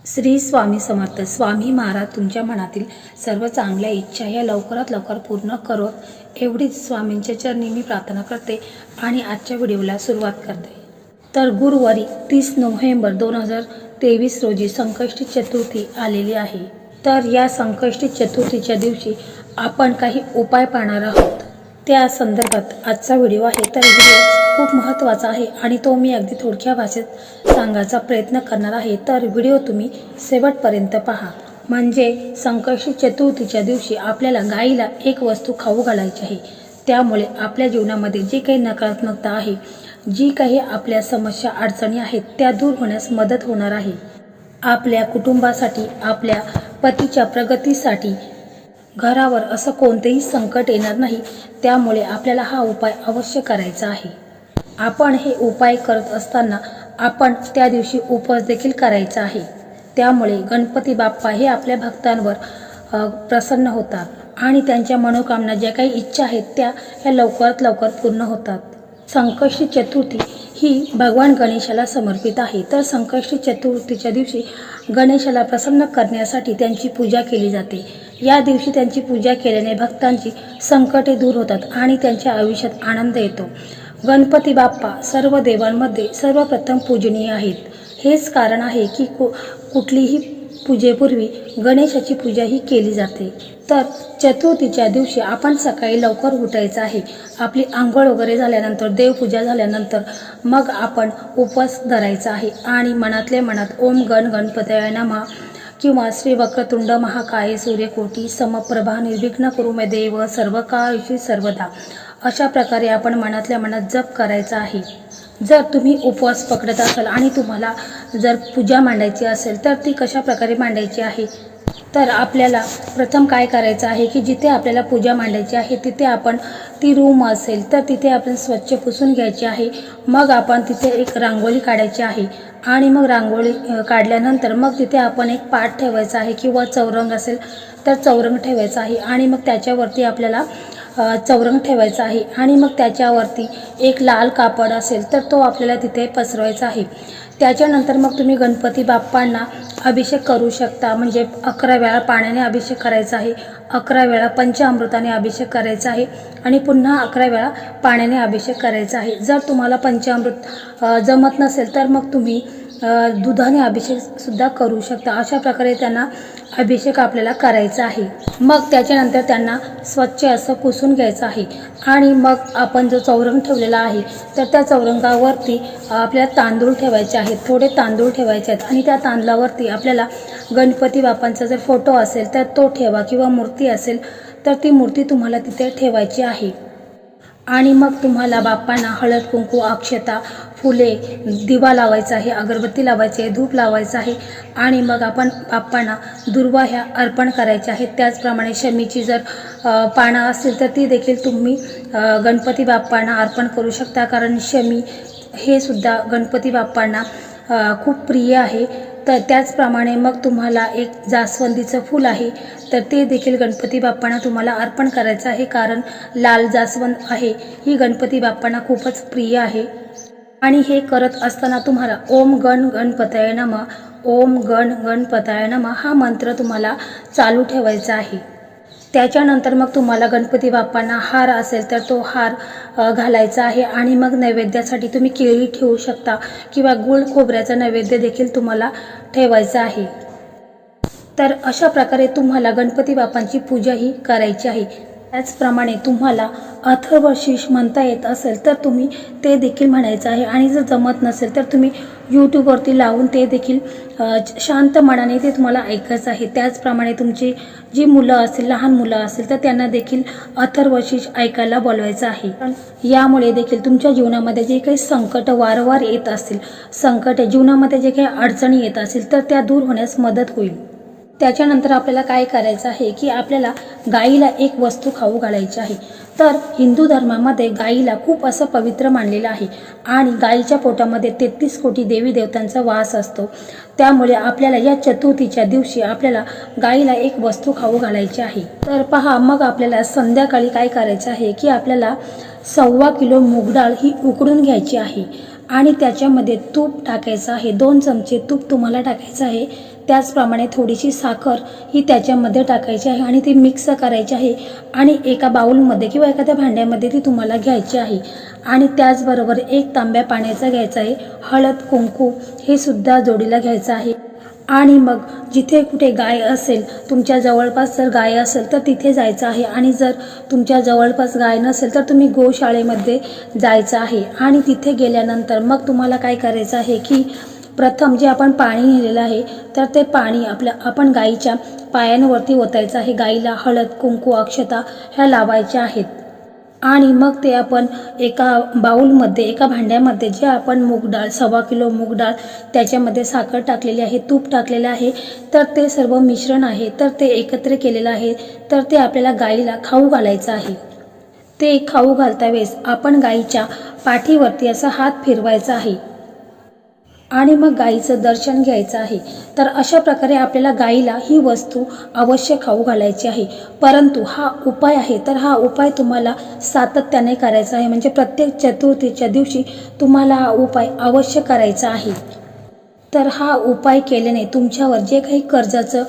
श्री स्वामी समर्थ. स्वामी महाराज तुमच्या मनातील सर्व चांगल्या इच्छा या लवकरात लवकर पूर्ण करोत एवढीच स्वामींच्या चरणी मी प्रार्थना करते आणि आजच्या व्हिडिओला सुरुवात करते. तर गुरुवारी 30 नोव्हेंबर 2023 रोजी संकष्टी चतुर्थी आलेली आहे. तर या संकष्टी चतुर्थीच्या दिवशी आपण काही उपाय पाहणार आहोत. त्या संदर्भात आजचा व्हिडिओ आहे. तर व्हिडिओ खूप महत्त्वाचा आहे आणि तो मी अगदी थोडक्या भाषेत सांगायचा प्रयत्न करणार आहे. तर व्हिडिओ तुम्ही शेवटपर्यंत पहा. म्हणजे संकष्टी चतुर्थीच्या दिवशी आपल्याला गाईला एक वस्तू खाऊ घालायची आहे. त्यामुळे आपल्या जीवनामध्ये जे काही नकारात्मकता आहे, जी काही आपल्या समस्या अडचणी आहेत त्या दूर होण्यास मदत होणार आहे. आपल्या कुटुंबासाठी, आपल्या पतीच्या प्रगतीसाठी घरावर असं कोणतेही संकट येणार नाही. त्यामुळे आपल्याला हा उपाय अवश्य करायचा आहे. आपण हे उपाय करत असताना आपण त्या दिवशी उपवास देखील करायचा आहे. त्यामुळे गणपती बाप्पा हे आपल्या भक्तांवर प्रसन्न होतात आणि त्यांच्या मनोकामना ज्या काही इच्छा आहेत त्या ह्या लवकरात लवकर पूर्ण होतात. संकष्टी चतुर्थी ही भगवान गणेशाला समर्पित आहे. तर संकष्टी चतुर्थीच्या दिवशी गणेशाला प्रसन्न करण्यासाठी त्यांची पूजा केली जाते. या दिवशी त्यांची पूजा केल्याने भक्तांची संकटे दूर होतात आणि त्यांच्या आयुष्यात आनंद येतो. गणपती बाप्पा सर्व देवांमध्ये सर्वप्रथम पूजनीय आहेत. हेच कारण आहे की कुठलीही पूजेपूर्वी गणेशाची पूजा ही केली जाते. तर चतुर्थीच्या दिवशी आपण सकाळी लवकर उठायचं आहे. आपली आंघोळ वगैरे झाल्यानंतर, देवपूजा झाल्यानंतर मग आपण उपवास धरायचा आहे आणि मनातल्या मनात ओम गण गणपतये नमः किंवा श्री वक्रतुंड महाकाय सूर्यकोटी समप्रभा निर्विघ्न कुरु मे देव सर्वकार्येषु सर्वदा अशा प्रकारे आपण मनातल्या मनात जप करायचा आहे. जर तुम्ही उपवास पकडत असाल आणि तुम्हाला जर पूजा मांडायची असेल तर ती कशा प्रकारे मांडायची आहे, तर आपल्याला प्रथम काय करायचं आहे की जिथे आपल्याला पूजा मांडायची आहे तिथे आपण ती रूम असेल तर तिथे आपण स्वच्छ पुसून घ्यायची आहे. मग आपण तिथे एक रांगोळी काढायची आहे आणि मग रांगोळी काढल्यानंतर मग तिथे आपण एक पाट ठेवायचा आहे किंवा चौरंग असेल तर चौरंग ठेवायचा आहे आणि मग त्याच्यावरती आपल्याला चौरंग ठेवायचा आहे आणि मग त्याच्यावरती एक लाल कापड असेल तर तो आपल्याला तिथे पसरवायचा आहे. त्याच्यानंतर मग तुम्ही गणपती बाप्पांना अभिषेक करू शकता. म्हणजे 11 वेळा पाण्याने अभिषेक करायचा आहे, 11 वेळा पंचामृताने अभिषेक करायचा आहे आणि पुन्हा 11 वेळा पाण्याने अभिषेक करायचा आहे. जर तुम्हाला पंचामृत जमत नसेल तर मग तुम्ही दुधाने अभिषेक सुद्धा करू शकता. अशा प्रकारे त्यांना अभिषेक आपल्याला करायचा आहे. मग त्याच्यानंतर त्यांना स्वच्छ असं पुसून घ्यायचं आहे आणि मग आपण जो चौरंग ठेवलेला आहे तर त्या चौरंगावरती आपल्याला तांदूळ ठेवायचे आहेत. थोडे तांदूळ ठेवायचे आहेत आणि त्या तांदळावरती आपल्याला गणपती बाप्पांचा जर फोटो असेल तर तो ठेवा किंवा मूर्ती असेल तर ती मूर्ती तुम्हाला तिथे ठेवायची आहे. आणि मग तुम्हाला बाप्पांना हळद कुंकू, अक्षता, फुले, दिवा लावायचा आहे, अगरबत्ती लावायची आहे, धूप लावायचं आहे आणि मग आपण बाप्पांना दुर्वा अर्पण करायच्या आहेत. त्याचप्रमाणे शमीची जर पानं असतील तर ती देखील तुम्ही गणपती बाप्पांना अर्पण करू शकता. कारण शमी हे सुद्धा गणपती बाप्पांना खूप प्रिय आहे. तर त्याचप्रमाणे मग तुम्हाला एक जास्वंदीचं फूल आहे तर ते देखील गणपती बाप्पांना तुम्हाला अर्पण करायचं आहे. कारण लाल जास्वंद आहे ही गणपती बाप्पांना खूपच प्रिय आहे. आणि हे करत असताना तुम्हाला ओम गण गणपतये नमः, ओम गण गणपतये नमः हा मंत्र तुम्हाला चालू ठेवायचा आहे. त्याच्यानंतर मग तुम्हाला गणपती बाप्पांना हार असेल तर तो हार घालायचा आहे आणि मग नैवेद्यासाठी तुम्ही केळी ठेवू शकता किंवा गुळ खोबऱ्याचा नैवेद्य देखील तुम्हाला ठेवायचा आहे. तर अशा प्रकारे तुम्हाला गणपती बाप्पांची पूजा ही करायची आहे. त्याचप्रमाणे तुम्हाला अथर्वशीर्ष म्हणता येत असेल तर तुम्ही ते देखील म्हणायचं आहे आणि जर जमत नसेल तर तुम्ही यूट्यूबवरती लावून ते देखील शांत मनाने ते तुम्हाला ऐकायचं आहे. त्याचप्रमाणे तुमची जी मुलं असतील, लहान मुलं असतील तर त्यांना देखील अथर्वशीर्ष ऐकायला बोलवायचं आहे. यामुळे देखील तुमच्या जीवनामध्ये जे काही संकट वारंवार येत असतील, संकट जीवनामध्ये जे काही अडचणी येत असतील तर त्या दूर होण्यास मदत होईल. त्याच्यानंतर आपल्याला काय करायचं आहे की आपल्याला गाईला एक वस्तू खाऊ घालायची आहे. तर हिंदू धर्मामध्ये गाईला खूप असं पवित्र मानलेलं आहे आणि गाईच्या पोटामध्ये 33 कोटी देवी देवतांचा वास असतो. त्यामुळे आपल्याला या चतुर्थीच्या दिवशी आपल्याला गाईला एक वस्तू खाऊ घालायची आहे. तर पहा, मग आपल्याला संध्याकाळी काय करायचं आहे की आपल्याला 1.25 किलो मूग डाळ ही उकडून घ्यायची आहे आणि त्याच्यामध्ये तूप टाकायचं आहे, 2 चमचे तूप तुम्हाला टाकायचं आहे. त्याचप्रमाणे थोडीशी साखर ही त्याच्यामध्ये टाकायची आहे आणि ती मिक्स करायची आहे आणि एका बाउलमध्ये किंवा एखाद्या भांड्यामध्ये ती तुम्हाला घ्यायची आहे. आणि त्याचबरोबर 1 तांब्या पाण्याचा घ्यायचा आहे. हळद कुंकू हे सुद्धा जोडीला घ्यायचं आहे. आणि मग जिथे कुठे गाय असेल, तुमच्या जवळपास जर गाय असेल तर तिथे जायचं आहे आणि जर तुमच्या जवळपास गाय नसेल तर तुम्ही गोशाळेमध्ये जायचं आहे. आणि तिथे गेल्यानंतर मग तुम्हाला काय करायचं आहे की प्रथम जे आपण पाणी नेलेलं आहे तर ते पाणी आपण गाईच्या पायांवरती ओतायचं आहे. गाईला हळद कुंकू अक्षता ह्या लावायच्या आहेत. आणि मग ते आपण एका बाउलमध्ये एका भांड्यामध्ये जे आपण मूग डाळ 1.25 किलो मूग डाळ त्याच्यामध्ये साखर टाकलेली आहे, तूप टाकलेलं आहे, तर ते सर्व मिश्रण आहे तर ते एकत्र केलेलं आहे. तर ते आपल्याला गाईला खाऊ घालायचं आहे. ते खाऊ घालता वेळेस आपण गाईच्या पाठीवरती असा हात फिरवायचा आहे आणि मग गाईचं दर्शन घ्यायचं आहे. तर अशा प्रकारे आपल्याला गाईला ही वस्तू अवश्य खाऊ घालायची आहे. परंतु हा उपाय आहे तर हा उपाय तुम्हाला सातत्याने करायचा आहे. म्हणजे प्रत्येक चतुर्थीच्या दिवशी तुम्हाला हा उपाय अवश्य करायचा आहे. तर हा उपाय केल्याने तुमच्यावर जे काही कर्जाचं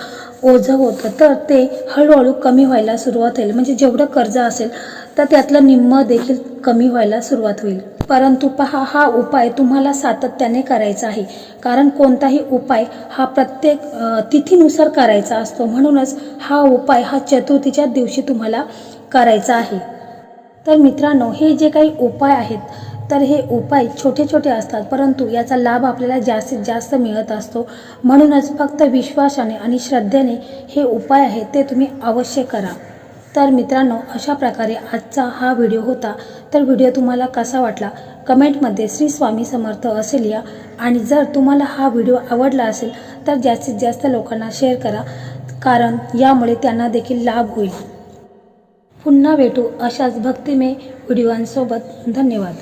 ओझं होतं तर ते हळूहळू कमी व्हायला सुरुवात होईल. म्हणजे जेवढं कर्ज असेल तर त्यातलं निम्म देखील कमी व्हायला सुरुवात होईल. परंतु पहा, हा उपाय तुम्हाला सातत्याने करायचा आहे. कारण कोणताही उपाय हा प्रत्येक तिथीनुसार करायचा असतो. म्हणूनच हा उपाय हा चतुर्थीच्या दिवशी तुम्हाला करायचा आहे. तर मित्रांनो, हे जे काही उपाय आहेत तर हे उपाय छोटे छोटे असतात, परंतु याचा लाभ आपल्याला जास्तीत जास्त मिळत असतो. म्हणूनच फक्त विश्वासाने आणि श्रद्धेने हे उपाय आहेत ते तुम्ही अवश्य करा. तर मित्रांनो, अशा प्रकारे आजचा हा व्हिडिओ होता. तर व्हिडिओ तुम्हाला कसा वाटला कमेंटमध्ये श्री स्वामी समर्थ असे लिहा. आणि जर तुम्हाला हा व्हिडिओ आवडला असेल तर जास्तीत जास्त लोकांना शेअर करा, कारण यामुळे त्यांना देखील लाभ होईल. पुन्हा भेटू अशाच भक्तिमय व्हिडिओंसोबत. धन्यवाद.